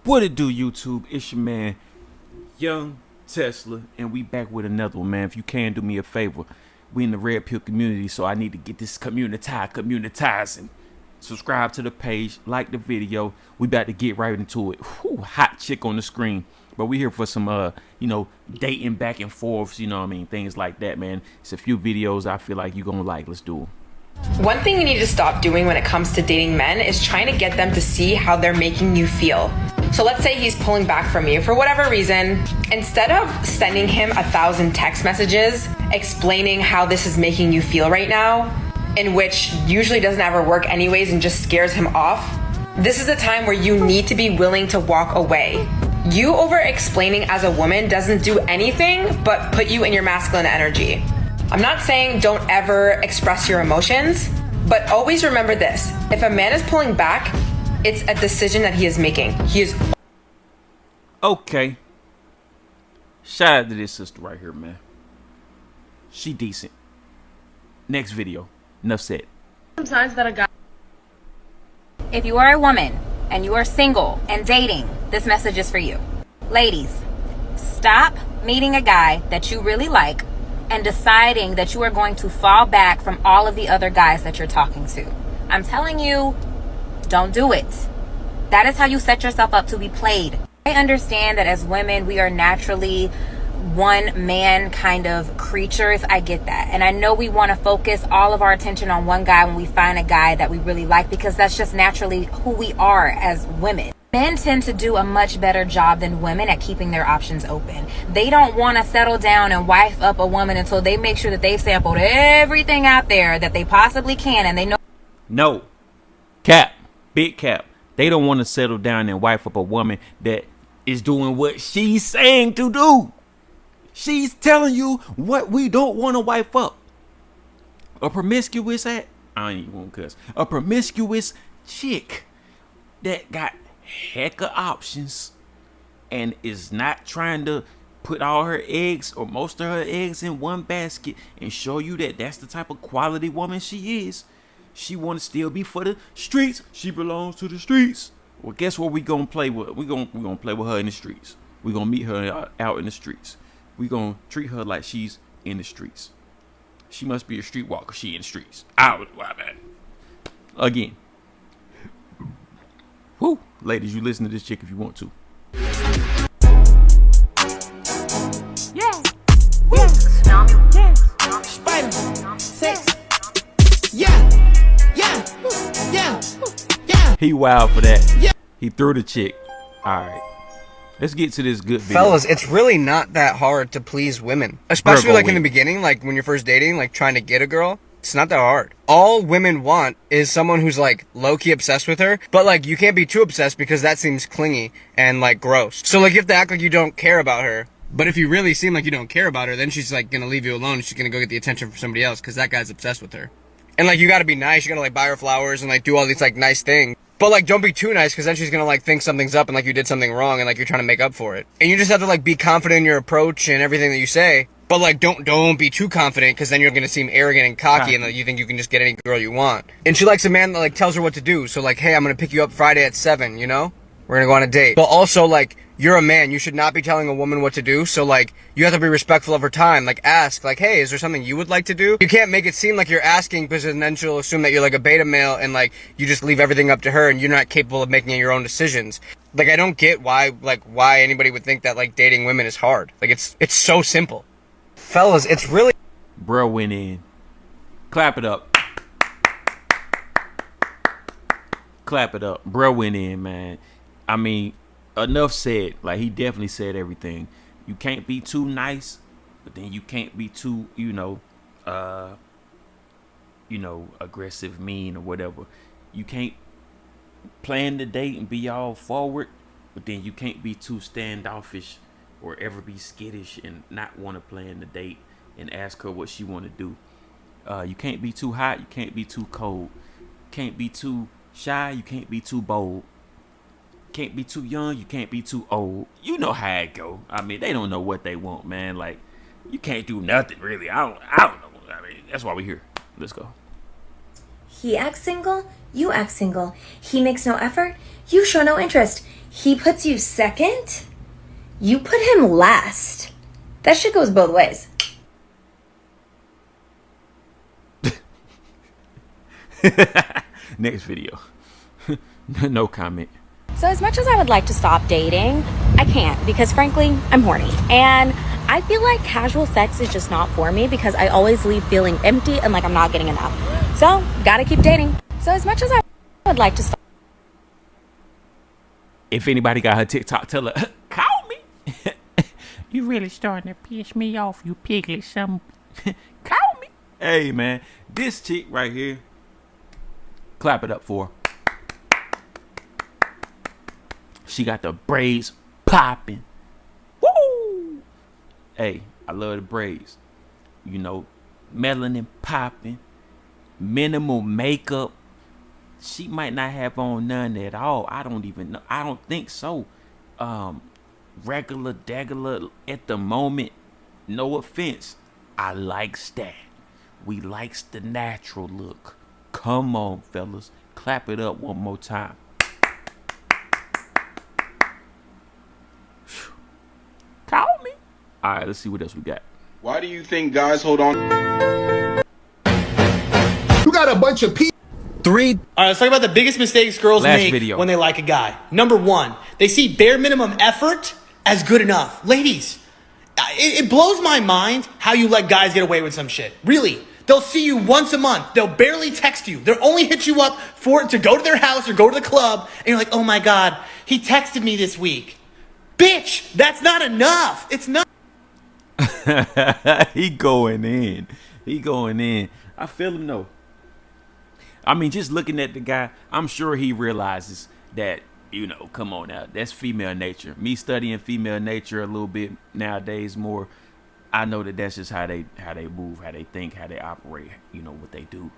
What it do, YouTube? It's your man, Young Tesla, and we back with another one, man. If you can do me a favor, we in the Red Pill community, so I need to get this communitizing. Subscribe to the page, like the video. We about to get right into it. Whew, hot chick on the screen. But we here for some, dating back and forths, you know what I mean? Things like that, man. It's a few videos I feel like you gonna like. Let's do them. One thing you need to stop doing when it comes to dating men is trying to get them to see how they're making you feel. So let's say he's pulling back from you for whatever reason. Instead of sending him 1,000 text messages explaining how this is making you feel right now, in which usually doesn't ever work anyways and just scares him off, this is a time where you need to be willing to walk away. You over-explaining as a woman doesn't do anything but put you in your masculine energy. I'm not saying don't ever express your emotions, but always remember this. If a man is pulling back, it's a decision that he is making. He is... Okay. Shout out to this sister right here, man. She decent. Next video. Enough said. Sometimes that a guy... If you are a woman and you are single and dating, this message is for you. Ladies, stop meeting a guy that you really like and deciding that you are going to fall back from all of the other guys that you're talking to. I'm telling you, don't do it. That is how you set yourself up to be played. I understand that as women, we are naturally one man kind of creatures. I get that. And I know we want to focus all of our attention on one guy when we find a guy that we really like, because that's just naturally who we are as women. Men tend to do a much better job than women at keeping their options open. They don't want to settle down and wife up a woman until they make sure that they've sampled everything out there that they possibly can, and they know. No. Cap. Big cap. They don't want to settle down and wife up a woman that is doing what she's saying to do. She's telling you what we don't want to wife up. A promiscuous I ain't even gonna cuss. A promiscuous chick that got heck of options and is not trying to put all her eggs or most of her eggs in one basket and show you that that's the type of quality woman she is. She want to still be for the streets. She belongs to the streets. Well, guess what we gonna play with? We gonna play with her in the streets. We gonna meet her out in the streets. We gonna treat her like she's in the streets. She must be a streetwalker. She in the streets. Again. Whoo, ladies, you listen to this chick if you want to. Yeah. Spider. Sex. Yeah. He wild for that. He threw the chick. All right. Let's get to this good video. Fellas, it's really not that hard to please women. Especially like in the beginning, like when you're first dating, like trying to get a girl. It's not that hard. All women want is someone who's like low-key obsessed with her, but like you can't be too obsessed because that seems clingy and like gross. So like you have to act like you don't care about her. But if you really seem like you don't care about her, then she's like gonna leave you alone and she's gonna go get the attention from somebody else because that guy's obsessed with her. And like you gotta be nice, you gotta like buy her flowers and like do all these like nice things. But like don't be too nice because then she's gonna like think something's up and like you did something wrong and like you're trying to make up for it. And you just have to like be confident in your approach and everything that you say. But like don't be too confident because then you're gonna seem arrogant and cocky and like, you think you can just get any girl you want. And she likes a man that like tells her what to do. So like, hey, I'm gonna pick you up Friday at 7, you know? We're gonna go on a date. But also like, you're a man, you should not be telling a woman what to do. So like, you have to be respectful of her time. Like ask, like, hey, is there something you would like to do? You can't make it seem like you're asking because then she'll assume that you're like a beta male and like, you just leave everything up to her and you're not capable of making your own decisions. Like I don't get why anybody would think that like dating women is hard. Like it's so simple. Fellas, it's really... Bro went in. Clap it up. Clap it up. Bro went in, man. I mean, enough said. Like, he definitely said everything. You can't be too nice, but then you can't be too, aggressive, mean, or whatever. You can't plan the date and be all forward, but then you can't be too standoffish or ever be skittish and not want to plan the date and ask her what she want to do. You can't be too hot. You can't be too cold. Can't be too shy. You can't be too bold. Can't be too young. You can't be too old. You know how it go. I mean, they don't know what they want, man. Like, you can't do nothing really. I don't know. I mean, that's why we're here. Let's go. He acts single, you act single. He makes no effort, you show no interest. he puts you second, you put him last. That shit goes both ways. Next video. No comment. So as much as I would like to stop dating, I can't because frankly, I'm horny. And I feel like casual sex is just not for me because I always leave feeling empty and like I'm not getting enough. So, gotta keep dating. So as much as I would like to stop. If anybody got her TikTok, tell her, call me. You really starting to piss me off, you piglet some. Call me. Hey, man, this chick right here, clap it up for her. She got the braids popping. Woo! Hey, I love the braids. You know, melanin popping, minimal makeup. She might not have on none at all. I don't even know. I don't think so. Regular degular at the moment. No offense. I likes that. We likes the natural look. Come on, fellas. Clap it up one more time. Call me. All right, let's see what else we got. Why do you think guys hold on? You got a bunch of people. All right, let's talk about the biggest mistakes girls make when they like a guy. Number one, they see bare minimum effort as good enough. Ladies, it blows my mind how you let guys get away with some shit. Really. They'll see you once a month. They'll barely text you. They'll only hit you up to go to their house or go to the club. And you're like, oh my God, he texted me this week. Bitch, that's not enough. It's not. He going in. He going in. I feel him though. I mean, just looking at the guy, I'm sure he realizes that, you know, come on now, that's female nature. Me studying female nature a little bit nowadays more, I know that that's just how they move, how they think, how they operate, you know, what they do.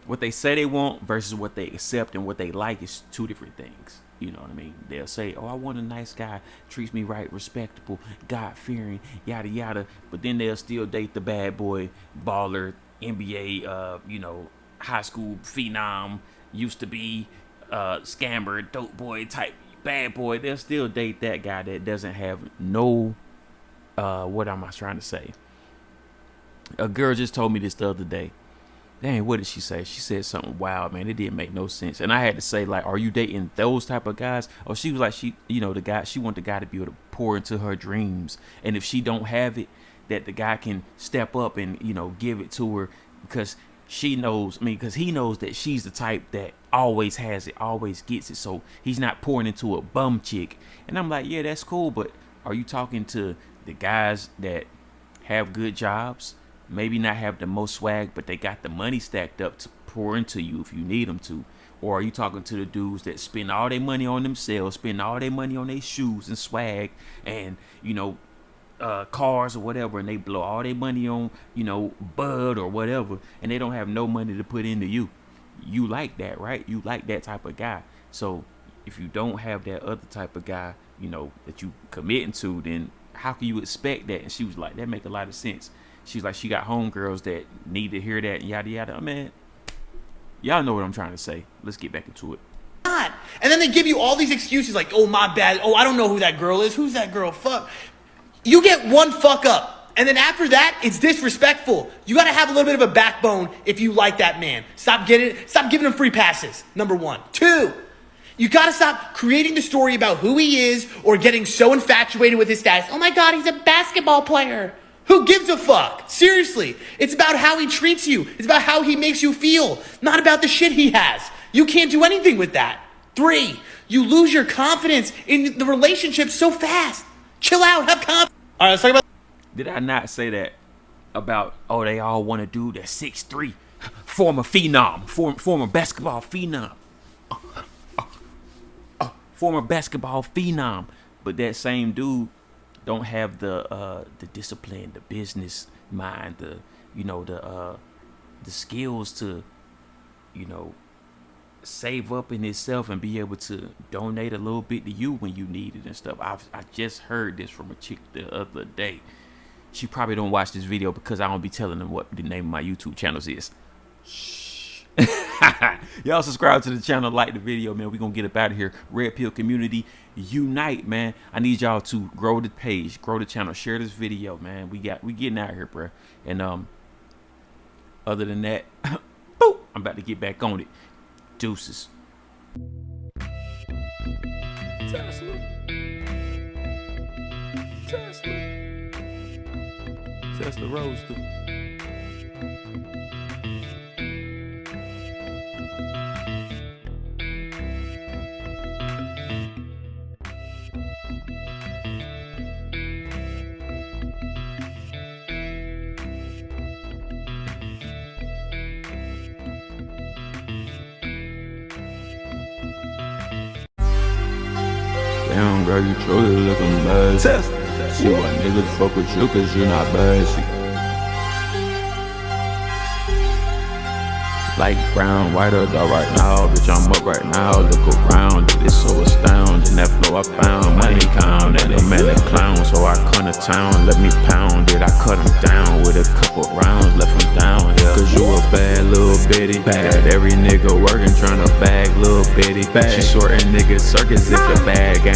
What they say they want versus what they accept and what they like is two different things. You know what I mean? They'll say, oh, I want a nice guy, treats me right, respectable, God-fearing, yada, yada. But then they'll still date the bad boy, baller, NBA, you know, high school phenom, used to be scammer, dope boy type bad boy. They'll still date that guy that doesn't have no, what am I trying to say? A girl just told me this the other day. Dang, what did she say? She said something wild, man. It didn't make no sense. And I had to say, like, are you dating those type of guys? Or she was like, she want the guy to be able to pour into her dreams. And if she don't have it, that the guy can step up and, you know, give it to her because she knows, because he knows that she's the type that always has it, always gets it. So he's not pouring into a bum chick. And I'm like, yeah, that's cool. But are you talking to the guys that have good jobs? Maybe not have the most swag, but they got the money stacked up to pour into you if you need them to. Or are you talking to the dudes that spend all their money on themselves, spend all their money on their shoes and swag and, you know, cars or whatever, and they blow all their money on, you know, bud or whatever, and they don't have no money to put into you? You like that, right? You like that type of guy. So if you don't have that other type of guy, you know, that you committing to, then how can you expect that? And she was like, that make a lot of sense. She's like, she got homegirls that need to hear that and yada yada. Man, y'all know what I'm trying to say. Let's get back into it. And then they give you all these excuses like, oh, my bad. Oh, I don't know who that girl is. Who's that girl? Fuck. You get one fuck up. And then after that, it's disrespectful. You got to have a little bit of a backbone if you like that man. Stop giving him free passes. Number one. Two, you got to stop creating the story about who he is or getting so infatuated with his status. Oh my God, he's a basketball player. Who gives a fuck? Seriously. It's about how he treats you. It's about how he makes you feel, not about the shit he has. You can't do anything with that. Three, you lose your confidence in the relationship so fast. Chill out, have confidence. All right, let's talk about. Did I not say that about, oh, they all want a dude that's 6'3", former phenom, former basketball phenom. Former basketball phenom. But that same dude don't have the discipline, the business mind, the skills to, you know, save up in itself and be able to donate a little bit to you when you need it and stuff. I just heard this from a chick the other day. She probably don't watch this video because I don't be telling them what the name of my YouTube channels is. Shh. Y'all subscribe to the channel, like the video, man. We gonna get up out of here. Red Pill community, unite, man. I need y'all to grow the page, grow the channel, share this video, man. We getting out of here, bro. And other than that, boop, I'm about to get back on it. Deuces. Tesla. Tesla Roadster. Damn, girl, you truly looking bad. See why niggas fuck with you, cause you're not basic. Like brown, white or dark right now, bitch, I'm up right now. Look around, it's so astounding. That flow I found, money count, and a man a clown. So I come to town, let me pound it. I cut him down with a couple rounds, left him down, yeah. Cause you a bad little bitty. Bad, every nigga working, trying to bag little bitty. She sorting niggas circus if the bag ain't.